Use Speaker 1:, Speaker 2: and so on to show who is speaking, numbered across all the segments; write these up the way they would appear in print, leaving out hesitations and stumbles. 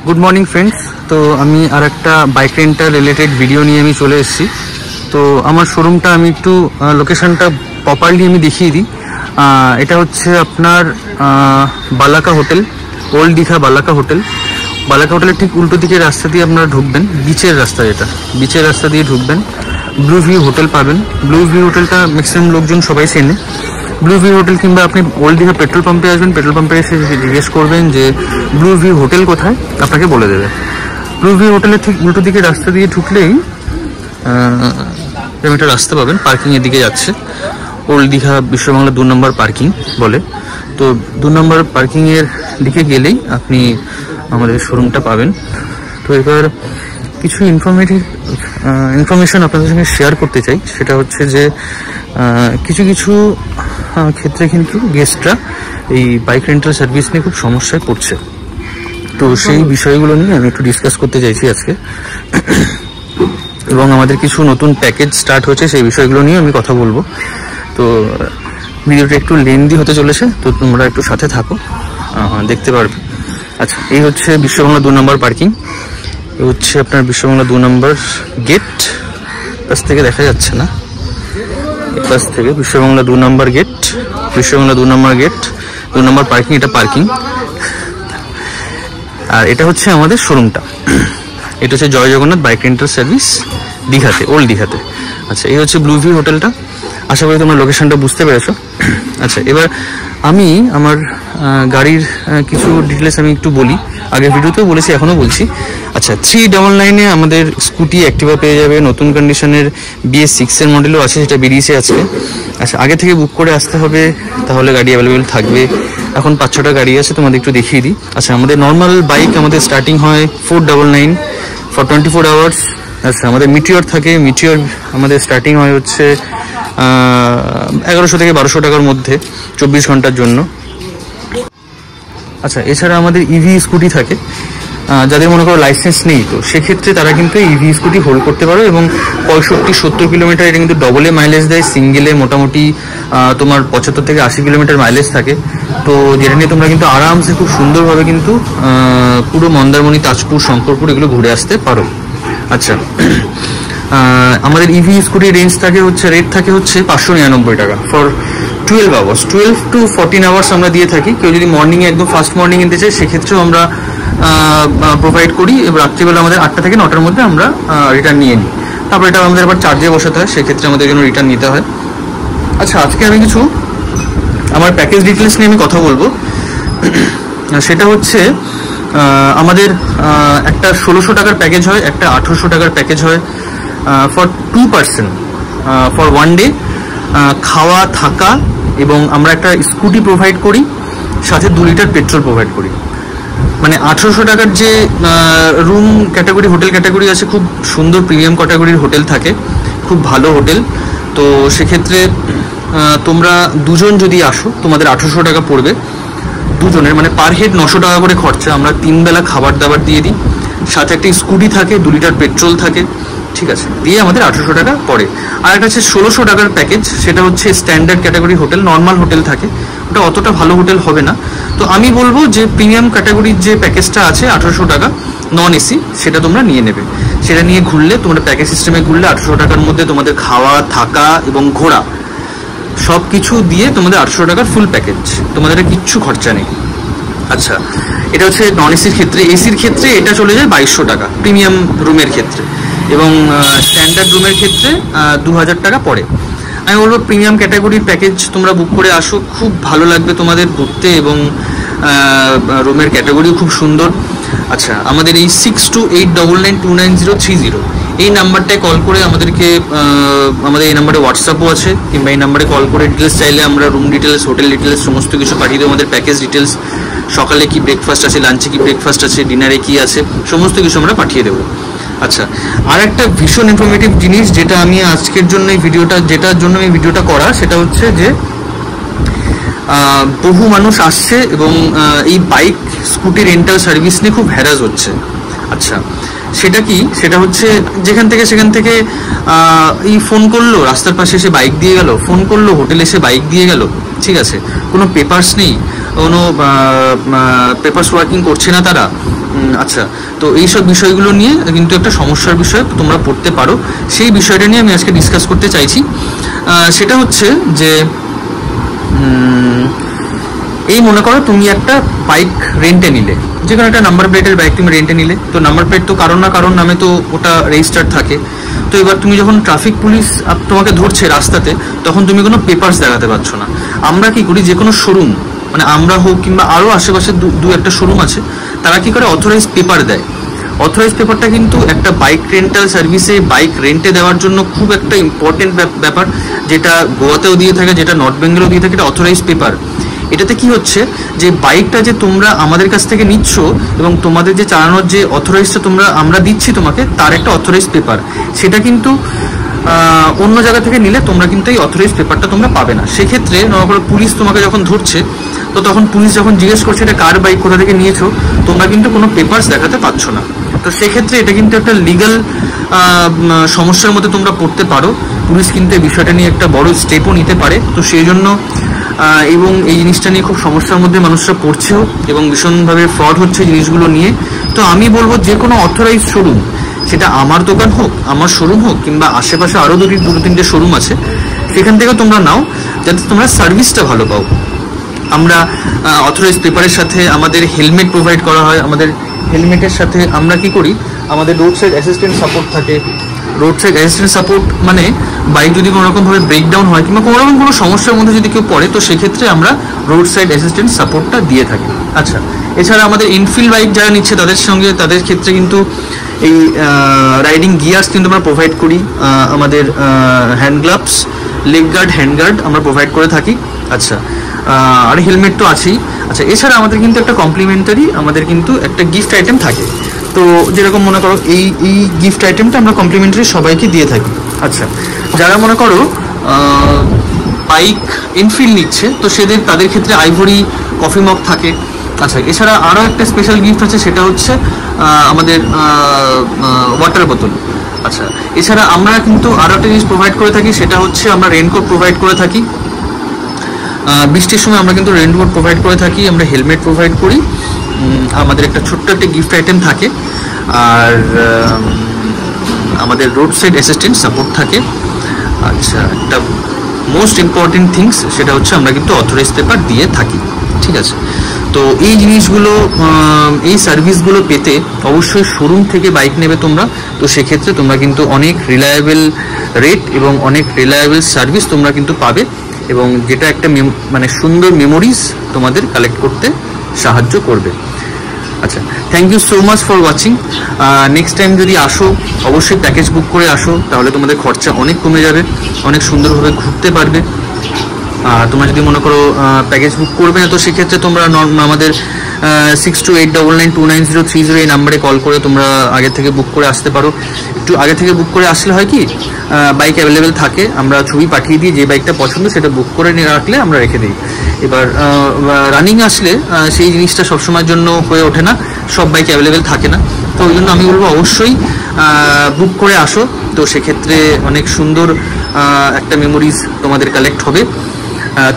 Speaker 1: Good morning friends. তো আমি আর একটা বাইক রেন্টাল রিলেটেড ভিডিও নিয়ে আমি চলে এসেছি। তো আমার শোরুমটা আমি একটু লোকেশনটা প্রপারলি আমি দেখিয়ে দিই। এটা হচ্ছে আপনার বালাকা হোটেল, ওল্ড দীঘা বালাকা হোটেল। বালাকা হোটেলের ঠিক উল্টো দিকের রাস্তা দিয়ে আপনারা ঢুকবেন, বিচের রাস্তা, যেটা বিচের রাস্তা দিয়ে ঢুকবেন, ব্লু ভিউ হোটেল পাবেন। ব্লু ভিউ হোটেলটা ম্যাক্সিমাম লোকজন সবাই চেনে। ব্লু ভিউ হোটেল, কিংবা আপনি ওল্ড দীঘা পেট্রোল পাম্পে আসবেন, পেট্রোল পাম্পে এসে জিজ্ঞেস করবেন যে ব্লু ভিউ হোটেল কোথায়, আপনাকে বলে দেবে। ব্লু ভিউ হোটেলের ঠিক উল্টো দিকে রাস্তা দিয়ে ঢুকলেই একটা রাস্তা পাবেন, পার্কিংয়ের দিকে যাচ্ছে। ওল্ড দীঘা বিশ্ববাংলা 2 নম্বর পার্কিং বলে। তো 2 নম্বর পার্কিংয়ের দিকে গেলেই আপনি আমাদের শোরুমটা পাবেন। তো এবার কিছু ইনফরমেশন আপনাদের সঙ্গে শেয়ার করতে চাই। সেটা হচ্ছে যে কিছু কিছু ক্ষেত্রে কিন্তু গেস্টরা এই বাইক রেন্টাল সার্ভিস নিয়ে খুব সমস্যায় পড়ছে। তো সেই বিষয়গুলো নিয়ে আমি একটু ডিসকাস করতে চাইছি আজকে, এবং আমাদের কিছু নতুন প্যাকেজ স্টার্ট হয়েছে সেই বিষয়গুলো নিয়ে আমি কথা বলবো। তো ভিডিওটা একটু লেন্দি হতে চলেছে, তো তোমরা একটু সাথে থাকো, দেখতে পারবে। আচ্ছা, এই হচ্ছে বিশ্ববাংলা 2 নম্বর পার্কিং। এই হচ্ছে আপনার বিশ্ববাংলা 2 নম্বর গেট। পাশ থেকে দেখা যাচ্ছে না, পাশ থেকে বিশ্ববাংলা 2 নম্বর গেট, বিশ্ববাংলা 2 নম্বর গেট, 2 নম্বর পার্কিং, এটা পার্কিং। আর এটা হচ্ছে আমাদের শোরুমটা। এটা হচ্ছে জয় জগন্নাথ বাইক রেন্টাল সার্ভিস, দীঘাতে, ওল্ড দীঘাতে। আচ্ছা, এই হচ্ছে ব্লু ভিউ হোটেলটা। আশা করি তোমরা লোকেশনটা বুঝতে পেরেছো। আচ্ছা, এবার আমি আমার গাড়ির কিছু ডিটেলস আমি একটু বলি। আগের ভিডিওতেও বলেছি, এখনও বলছি। আচ্ছা, 399-এ আমাদের স্কুটি অ্যাক্টিভা পেয়ে যাবে। নতুন কন্ডিশনের BS6-এর মডেলও আছে, সেটা বেরিয়েছে আজকে। আচ্ছা, আগে থেকে বুক করে আসতে হবে, তাহলে গাড়ি অ্যাভেলেবেল থাকবে। এখন 5-6টা গাড়ি আছে, তোমাদের একটু দেখিয়ে দিই। আচ্ছা, আমাদের নর্মাল বাইক আমাদের স্টার্টিং হয় 499 ফর 24 আওয়ার্স। আচ্ছা, আমাদের মিটিওর থাকে। মিটিওর আমাদের স্টার্টিং হয় হচ্ছে 1100 থেকে 1200 টাকার মধ্যে 24 ঘন্টার জন্য। আচ্ছা, এছাড়া আমাদের ইভি স্কুটি থাকে। যাদের মনে করো লাইসেন্স নেই, তো সেক্ষেত্রে তারা কিন্তু ইভি স্কুটি হোল্ড করতে পারো, এবং 65-70 কিলোমিটার এটা কিন্তু ডবলে মাইলেজ দেয়। সিঙ্গেলে মোটামুটি তোমার 75 থেকে 80 কিলোমিটার মাইলেজ থাকে। তো যেটা নিয়ে তোমরা কিন্তু আরামসে খুব সুন্দরভাবে কিন্তু পুরো মন্দারমণি, তাজপুর, শঙ্করপুর এগুলো ঘুরে আসতে পারো। আচ্ছা, আমাদের ইভি স্কুটির রেঞ্জ থাকে হচ্ছে, রেট থাকে হচ্ছে 599 টাকা ফর 12 আওয়ার্স। 12 to 14 আওয়ার্স আমরা দিয়ে থাকি। কেউ যদি মর্নিংয়ে একদম ফার্স্ট মর্নিং নিতে চাই, সেক্ষেত্রেও আমরা প্রোভাইড করি। এবার রাত্রিবেলা আমাদের 8টা থেকে 9টার মধ্যে আমরা রিটার্ন নিয়ে নিই। তারপর এটা আমাদের আবার চার্জে বসাতে হয়, সেক্ষেত্রে আমাদের জন্য রিটার্ন নিতে হয়। আচ্ছা, আজকে আমি কিছু আমার প্যাকেজ ডিটেলস নিয়ে আমি কথা বলবো। সেটা হচ্ছে আমাদের একটা 1600 টাকার প্যাকেজ হয়, একটা 1800 টাকার প্যাকেজ হয় ফর 2 পার্সন ফর 1 ডে। খাওয়া, থাকা, এবং আমরা একটা স্কুটি প্রোভাইড করি, সাথে 2 লিটার পেট্রোল প্রোভাইড করি। মানে 1800 টাকার যে রুম ক্যাটাগরি, হোটেল ক্যাটাগরি আছে, খুব সুন্দর প্রিমিয়াম ক্যাটাগরির হোটেল থাকে, খুব ভালো হোটেল। তো সেক্ষেত্রে তোমরা দুজন যদি আসো, তোমাদের 1800 টাকা পড়বে দুজনের, মানে পার হেড 900 টাকা করে খরচা। আমরা 3 বেলা খাবার দাবার দিয়ে দিই, সাথে একটা স্কুটি থাকে, 2 লিটার পেট্রোল থাকে, ঠিক আছে, দিয়ে আমাদের 1800 টাকা পড়ে। আর একটা হচ্ছে 1600 টাকার প্যাকেজ, সেটা হচ্ছে standard category hotel, normal hotel থাকে, ওটা অতটা ভালো হোটেল হবে না। তো আমি বলবো যে প্রিমিয়াম ক্যাটাগরির যে প্যাকেজটা আছে 1800 টাকা নন এসি, সেটা তোমরা নিয়ে নেবে। সেটা নিয়ে ঘুরলে, তোমরা প্যাকেজ সিস্টেমে ঘুরলে 1800 টাকার মধ্যে তোমাদের খাওয়া, থাকা এবং ঘোরা সব কিছু দিয়ে তোমাদের 800 টাকার ফুল প্যাকেজ, তোমাদের কিচ্ছু খরচা নেই। আচ্ছা, এটা হচ্ছে নন এসির ক্ষেত্রে। এসির ক্ষেত্রে এটা চলে যায় 2200 টাকা প্রিমিয়াম রুমের ক্ষেত্রে, এবং স্ট্যান্ডার্ড রুমের ক্ষেত্রে 2000 টাকা পড়ে। আমি বলবো প্রিমিয়াম ক্যাটাগরির প্যাকেজ তোমরা বুক করে আসো, খুব ভালো লাগবে তোমাদের ঘুরতে, এবং রুমের ক্যাটাগরিও খুব সুন্দর। আচ্ছা, আমাদের এই 6289299030 এই নাম্বারটায় কল করে আমাদেরকে, আমাদের এই নাম্বারে হোয়াটসঅ্যাপও আছে, কিংবা এই নাম্বারে কল করে ডিটেলস চাইলে আমরা রুম ডিটেলস, হোটেল ডিটেলস সমস্ত কিছু পাঠিয়ে দেবো। আমাদের প্যাকেজ ডিটেলস, সকালে কি ব্রেকফাস্ট আছে, লাঞ্চে কি ব্রেকফাস্ট আছে, ডিনারে কি আছে, সমস্ত কিছু আমরা পাঠিয়ে দেবো। আচ্ছা, আর একটা ভীষণ ইনফরমেটিভ জিনিস, যেটা আমি আজকের জন্য এই ভিডিওটা, যেটার জন্য এই ভিডিওটা করা, সেটা হচ্ছে যে বহু মানুষ আসছে এবং এই বাইক স্কুটি রেন্টাল সার্ভিস নিয়ে খুব হ্যারাস হচ্ছে। আচ্ছা, সেটা কি, সেটা হচ্ছে যেখান থেকে সেখান থেকে এই ফোন করলো, রাস্তার পাশে এসে বাইক দিয়ে গেল, ফোন করলো হোটেলে এসে বাইক দিয়ে গেল, ঠিক আছে, কোনো পেপারস নেই, কোনো পেপারস ওয়ার্কিং করছে না তারা, আচ্ছা, তো এইসব বিষয়গুলো নিয়ে কিন্তু একটা সমস্যার বিষয় তোমরা পড়তে পারো। সেই বিষয়টা নিয়ে আমি আজকে ডিসকাস করতে চাইছি। সেটা হচ্ছে যে এই মনে করো তুমি একটা বাইক রেন্টে নিলে, যে কোনো একটা নাম্বার প্লেটের বাইক তুমি রেন্টে নিলে, তো নাম্বার প্লেট তো কারণ না কারণ নামে তো ওটা রেজিস্টার্ড থাকে। তো এবার তুমি যখন ট্রাফিক পুলিশ তোমাকে ধরছে রাস্তাতে, তখন তুমি কোনো পেপারস দেখাতে পারছো না। আমরা কি করি, যে কোনো শোরুম, মানে আমরা হোক কিংবা আরও আশেপাশে দু একটা শোরুম আছে, তারা কি করে অথরাইজ পেপার দেয়। অথরাইজ পেপারটা কিন্তু একটা বাইক রেন্টাল সার্ভিসে বাইক রেন্টে দেওয়ার জন্য খুব একটা ইম্পর্টেন্ট ব্যাপার, যেটা গোয়াতেও দিয়ে থাকে, যেটা নর্থ বেঙ্গলেও দিয়ে থাকে, এটা অথরাইজ পেপার। এটাতে কি হচ্ছে, যে বাইকটা যে তোমরা আমাদের কাছ থেকে নিচ্ছ এবং তোমাদের যে চালানোর যে অথরাইজটা আমরা দিচ্ছি তোমাকে, তার একটা অথরাইজ পেপার, সেটা কিন্তু অন্য জায়গা থেকে নিলে তোমরা কিন্তু এই অথরাইজ পেপারটা তোমরা পাবে না। সেক্ষেত্রে পুলিশ তোমাকে যখন ধরছে, তো তখন পুলিশ যখন জিজ্ঞেস করছে এটা কার বাইক, কোথা থেকে নিয়েছো, তোমরা কিন্তু কোনো পেপারস দেখাতে পারছো না। তো সেক্ষেত্রে এটা কিন্তু একটা লিগাল সমস্যার মধ্যে তোমরা পড়তে পারো। পুলিশ কিন্তু এই বিষয়টা নিয়ে একটা বড় স্টেপও নিতে পারে। তো সেই জন্য এবং এই জিনিসটা নিয়ে খুব সমস্যার মধ্যে মানুষরা পড়ছেও এবং ভীষণভাবে ফ্রড হচ্ছে জিনিসগুলো নিয়ে। তো আমি বলবো, যে কোনো অথরাইজ শোরুম, সেটা আমার দোকান হোক, আমার শোরুম হোক, কিংবা আশেপাশে আরও দুটো তিনটে শোরুম আছে, সেখান থেকে তোমরা নাও, যাতে তোমরা সার্ভিসটা ভালো পাও। আমরা অথরাইজ পেপারের সাথে আমাদের হেলমেট প্রোভাইড করা হয়। আমাদের হেলমেটের সাথে আমরা কি করি, আমাদের রোড সাইড অ্যাসিস্ট্যান্ট সাপোর্ট থাকে। রোড সাইড অ্যাসিস্ট্যান্ট সাপোর্ট মানে বাইক যদি কোনো রকমভাবে ব্রেকডাউন হয় কিংবা কোনো রকম কোনো সমস্যার মধ্যে যদি কেউ পড়ে, তো সেক্ষেত্রে আমরা রোড সাইড অ্যাসিস্ট্যান্ট সাপোর্টটা দিয়ে থাকি। আচ্ছা, এছাড়া আমাদের ইনফিল্ড বাইক যারা নিচ্ছে তাদের ক্ষেত্রে কিন্তু এই রাইডিং গিয়ার্স কিন্তু আমরা প্রোভাইড করি। আমাদের hand gloves, leg guard, hand guard আমরা প্রোভাইড করে থাকি। আচ্ছা, আর হেলমেট তো আছেই। আচ্ছা, এছাড়া আমাদের কিন্তু একটা কমপ্লিমেন্টারি আমাদের কিন্তু একটা গিফট আইটেম থাকে। তো যেরকম মনে করো এই গিফট আইটেমটা আমরা কমপ্লিমেন্টারি সবাইকে দিয়ে থাকি। আচ্ছা, যারা মনে করো বাইক এনফিল্ড নিচ্ছে, তো তাদের ক্ষেত্রে আইভরি কফি মগ থাকে। আচ্ছা, এছাড়া আরও একটা স্পেশাল গিফট আছে, সেটা হচ্ছে আমাদের ওয়াটার বোতল। আচ্ছা, এছাড়া আমরা কিন্তু আরও একটা জিনিস প্রোভাইড করে থাকি, সেটা হচ্ছে আমরা রেনকোট প্রোভাইড করে থাকি। বৃষ্টির সময় আমরা কিন্তু রেনকোট প্রোভাইড করে থাকি, আমরা হেলমেট প্রোভাইড করি। আমাদের একটা ছোট্ট একটা গিফট আইটেম থাকে, আর আমাদের রোড সাইড অ্যাসিস্ট্যান্ট সাপোর্ট থাকে। আচ্ছা, একটা মোস্ট ইম্পর্টেন্ট থিংস, সেটা হচ্ছে আমরা কিন্তু অথরাইজ পেপার দিয়ে থাকি। ঠিক আছে, তো এই জিনিসগুলো, এই সার্ভিসগুলো পেতে অবশ্যই শোরুম থেকে বাইক নেবে তোমরা। তো সেক্ষেত্রে তোমরা কিন্তু অনেক রিলায়েবল রেট এবং অনেক রিলায়েবল সার্ভিস তোমরা কিন্তু পাবে, এবং যেটা একটা মানে সুন্দর মেমোরিজ তোমাদের কালেক্ট করতে সাহায্য করবে। আচ্ছা, thank you so much for watching. Next time যদি আসো, অবশ্যই প্যাকেজ বুক করে আসো, তাহলে তোমাদের খরচা অনেক কমে যাবে, অনেক সুন্দরভাবে ঘুরতে পারবে। তোমরা যদি মনে করো প্যাকেজ বুক করবে না, তো সেক্ষেত্রে তোমরা আমাদের 6289299030 এই নাম্বারে কল করে তোমরা আগে থেকে বুক করে আসতে পারো। একটু আগে থেকে বুক করে আসলে হয় কি, বাইক অ্যাভেলেবেল থাকে, আমরা ছবি পাঠিয়ে দিই, যে বাইকটা পছন্দ সেটা বুক করে নিয়ে রাখলে আমরা রেখে দিই। এবার রানিং আসলে সেই জিনিসটা সবসময়ের জন্য হয়ে ওঠে না, সব বাইক অ্যাভেলেবেল থাকে না। তো ওই জন্য আমি বলবো অবশ্যই বুক করে আসো। তো সেক্ষেত্রে অনেক সুন্দর একটা মেমোরিজ তোমাদের কালেক্ট হবে।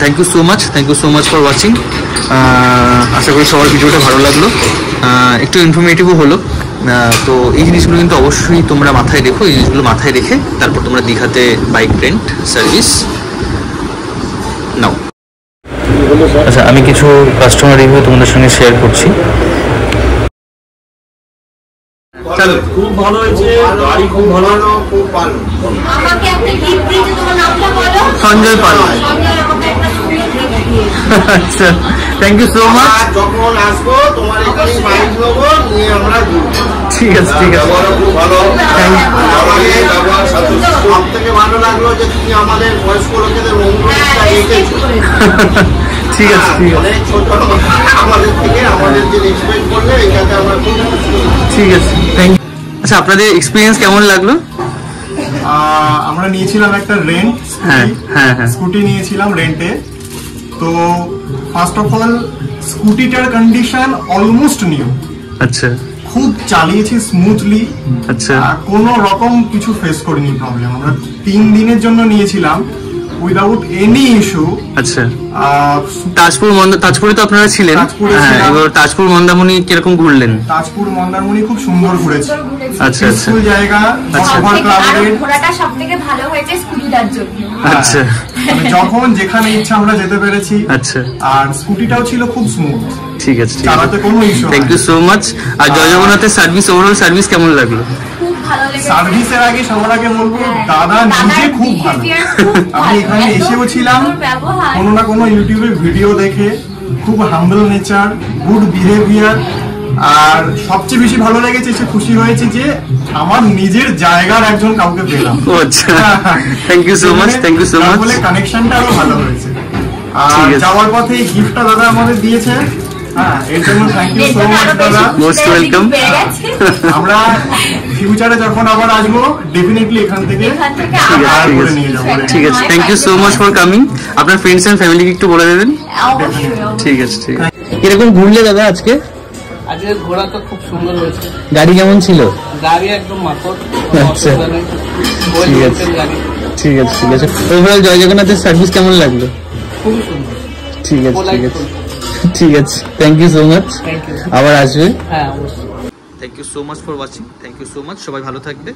Speaker 1: Thank you so much for watching. আশা করি সবার ভিডিওটা ভালো লাগলো, একটু ইনফরমেটিভও হলো। তো এই জিনিসগুলো কিন্তু অবশ্যই তোমরা মাথায় রেখো, এই জিনিসগুলো মাথায় রেখে তারপর তোমরা দীঘাতে বাইক রেন্ট সার্ভিস নাও। আচ্ছা, আমি কিছু কাস্টমার রিভিউ তোমাদের সঙ্গে শেয়ার করছি।
Speaker 2: খুব ভালো হয়েছে, গাড়ি খুব ভালো, খুব ভালো।
Speaker 3: আমাকে একটা গিফট দিয়েছে, তোমার নামটা বলো।
Speaker 1: সঞ্জয় পাল।
Speaker 3: সঞ্জয় আমাকে একটা সুন্দর গিফট দিয়েছে।
Speaker 1: আচ্ছা, থ্যাংক ইউ সো মাচ।
Speaker 2: যখন আসবো তোমার এখানে বাইক নেবো, নিয়ে আমরা
Speaker 1: ঠিক আছে, ঠিক আছে,
Speaker 2: খুব ভালো। সব থেকে ভালো লাগলো যে তুমি আমাদের বয়স্ক লোকেদের অনুরোধটা রেখেছো।
Speaker 1: ঠিক আছে, ঠিক আছে,
Speaker 2: অনেক ছোট আমাদের থেকে আমাদের যে এক্সপেক্ট করলে এটাতে আমরা খুব খুশি।
Speaker 1: ঠিক আছে, থ্যাংক ইউ। আচ্ছা, আপনাদের এক্সপিরিয়েন্স কেমন লাগলো?
Speaker 4: আমরা নিয়েছিলাম একটা রেন্ট স্কুটি নিয়েছিলাম রেন্টে। তো ফার্স্ট অফ অল স্কুটিটার কন্ডিশন অলমোস্ট নিউ।
Speaker 1: আচ্ছা,
Speaker 4: খুব চালিয়েছি স্মুথলি।
Speaker 1: আচ্ছা,
Speaker 4: কোনো রকম কিছু ফেস করিনি প্রবলেম। আমরা 3 দিনের জন্য নিয়েছিলাম, উইদাউট এনি ইস্যু।
Speaker 1: আচ্ছা, তাজপুরে তো আপনারা ছিলেন।
Speaker 4: তাজপুরে
Speaker 1: হ্যাঁ,
Speaker 4: ছিলাম।
Speaker 1: এবার তাজপুর মন্দারমণি কিরকম ঘুরলেন?
Speaker 4: তাজপুর মন্দারমণি খুব সুন্দর ঘুরেছি।
Speaker 1: আচ্ছা আচ্ছা
Speaker 4: স্কুল জায়গা, ওভার ক্রাউডেড।
Speaker 3: ঘোরাটা সবথেকে ভালো হয়েছে স্কুটিটার জন্য।
Speaker 1: আচ্ছা
Speaker 4: মানে যখন যেখানে ইচ্ছা আমরা যেতে পেরেছি।
Speaker 1: আচ্ছা,
Speaker 4: আর স্কুটিটাও ছিল খুব স্মুথ,
Speaker 1: ঠিক আছে, ঠিক
Speaker 4: চালাতে
Speaker 1: আছে,
Speaker 4: কোনো issue.
Speaker 1: Thank you so much. আর জয় জগন্নাথের সার্ভিস, ওভারঅল সার্ভিস কেমন লাগলো?
Speaker 3: খুব ভালো লেগেছে।
Speaker 4: সার্ভিসের আগে সবার আগে বলবো দাদা
Speaker 3: দাদার
Speaker 4: নিজে খুব ভালো।
Speaker 3: behavior খুব
Speaker 4: আমি
Speaker 3: ভালো।
Speaker 4: এখানে
Speaker 3: এত
Speaker 4: এসেও ছিলাম,
Speaker 3: সুন্দর ব্যবহার।
Speaker 4: কোনো না কোনো ইউটিউবে ভিডিও দেখে, খুব হাম্বল নেচার, গুড বিহেভিয়ার। আর সবচেয়ে বেশি ভালো লেগেছে, সে খুশি হয়েছে যে আমার নিজের জায়গার একজন কাউকে পেলাম।
Speaker 1: ও আচ্ছা, thank you so much, thank you so much.
Speaker 4: বলে কানেকশনটা আরো ভালো হয়েছে। আর
Speaker 1: ঠিক আছে।
Speaker 4: যাওয়ার পথে গিফটটা দাদা আমাদের দিয়েছে, হ্যাঁ, এর জন্য থ্যাংক ইউ
Speaker 3: এর
Speaker 4: সো
Speaker 3: জন্য
Speaker 4: মাচ
Speaker 3: আরো বেশি
Speaker 4: দাদা।
Speaker 1: Most
Speaker 3: খুশি
Speaker 1: welcome.
Speaker 3: পেয়ে গেছে।
Speaker 4: আমরা ফিউচারে যখন আবার আসবো ডেফিনেটলি এখান থেকে
Speaker 3: এখান থেকে
Speaker 1: ঠিক আছে,
Speaker 3: আবার
Speaker 1: ঠিক
Speaker 4: করে
Speaker 1: আছে,
Speaker 4: নিয়ে যাবো।
Speaker 1: ঠিক আছে, thank you so much for coming. আপনার ফ্রেন্ডস এন্ড ফ্যামিলিকে একটু বলে দেবেন।
Speaker 3: অবশ্যই অবশ্যই।
Speaker 1: ঠিক আছে, ঠিক আছে। কিরকম ঘুরলে দাদা আজকে?
Speaker 5: আজকে ঘোরা তো খুব সুন্দর হয়েছে,
Speaker 1: গাড়ি কেমন ছিল?
Speaker 5: গাড়ি একদম মাকড়,
Speaker 1: আচ্ছা।
Speaker 5: অসুবিধা নেই, ওয়েল
Speaker 1: ঠিক আছে।
Speaker 5: মেইনটেইন গাড়ি,
Speaker 1: ঠিক আছে, ঠিক আছে। ওভারঅল জয় জগন্নাথের সার্ভিস কেমন লাগলো?
Speaker 5: খুবই সুন্দর,
Speaker 1: ঠিক আছে, ঠিক
Speaker 5: পোলাইট,
Speaker 1: আছে, ঠিক আছে, thank you so much.
Speaker 5: Thank you.
Speaker 1: আবার আসবে।
Speaker 5: হ্যাঁ অবশ্যই।
Speaker 1: Thank you so much for watching, thank you so much. সবাই ভালো থাকবে।